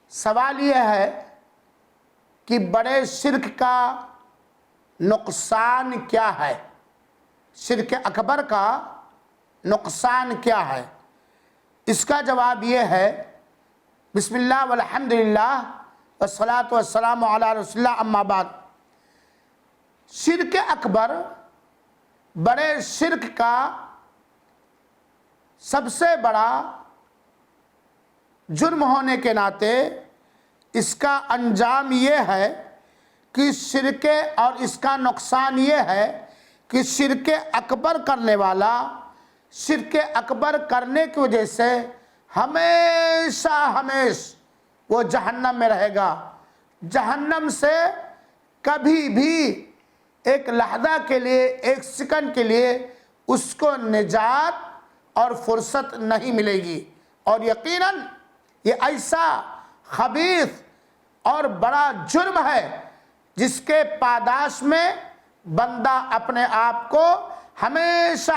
سوال یہ ہے کہ بڑے شرک کا نقصان کیا ہے؟ شرک اکبر کا نقصان کیا ہے؟ اس کا جواب یہ ہے، بسم اللہ والحمدللہ والصلاة والسلام علی رسول اللہ، اما بعد۔ شرک اکبر بڑے شرک کا سب سے بڑا جرم ہونے کے ناطے اس کا انجام یہ ہے کہ شرک، اور اس کا نقصان یہ ہے کہ شرک اکبر کرنے والا شرک اکبر کرنے کی وجہ سے ہمیشہ وہ جہنم میں رہے گا۔ جہنم سے کبھی بھی ایک لحظہ کے لیے، ایک سیکنڈ کے لیے اس کو نجات اور فرصت نہیں ملے گی۔ اور یقیناً یہ ایسا خبیث اور بڑا جرم ہے جس کے پاداش میں بندہ اپنے آپ کو ہمیشہ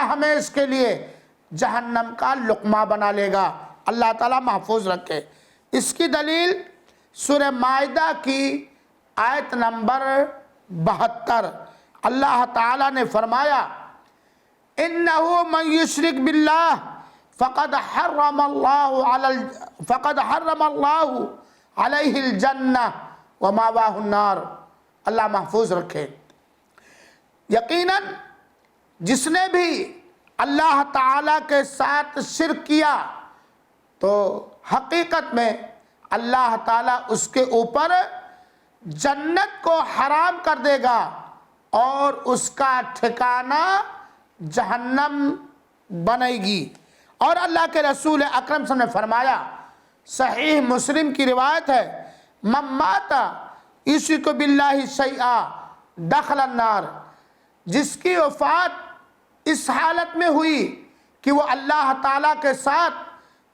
کے لیے جہنم کا لقمہ بنا لے گا۔ اللہ تعالیٰ محفوظ رکھے۔ اس کی دلیل سورہ مائدہ کی آیت نمبر 72، اللہ تعالیٰ نے فرمایا، اِنَّهُ مَن يُشْرِكْ بِاللَّهِ فَقَدْ حَرَّمَ اللَّهُ عَلَيْهِ الْجَنَّةَ وَمَأْوَاهُ النَّارُ۔ اللہ محفوظ رکھے۔ یقیناً جس نے بھی اللہ تعالیٰ کے ساتھ شرک کیا تو حقیقت میں اللہ تعالیٰ اس کے اوپر جنت کو حرام کر دے گا اور اس کا ٹھکانہ جہنم بنے گی۔ اور اللہ کے رسول اکرم صلی اللہ علیہ وسلم نے فرمایا، صحیح مسلم کی روایت ہے، من مات یشرک باللہ شیئا دخل النار۔ جس کی وفات اس حالت میں ہوئی کہ وہ اللہ تعالیٰ کے ساتھ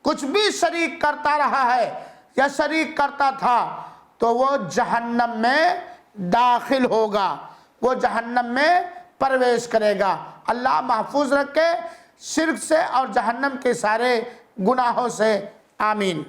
کچھ بھی شریک کرتا رہا ہے یا شریک کرتا تھا تو وہ جہنم میں داخل ہوگا، وہ جہنم میں پرویش کرے گا۔ اللہ محفوظ رکھے شرک سے اور جہنم کے سارے گناہوں سے، آمین۔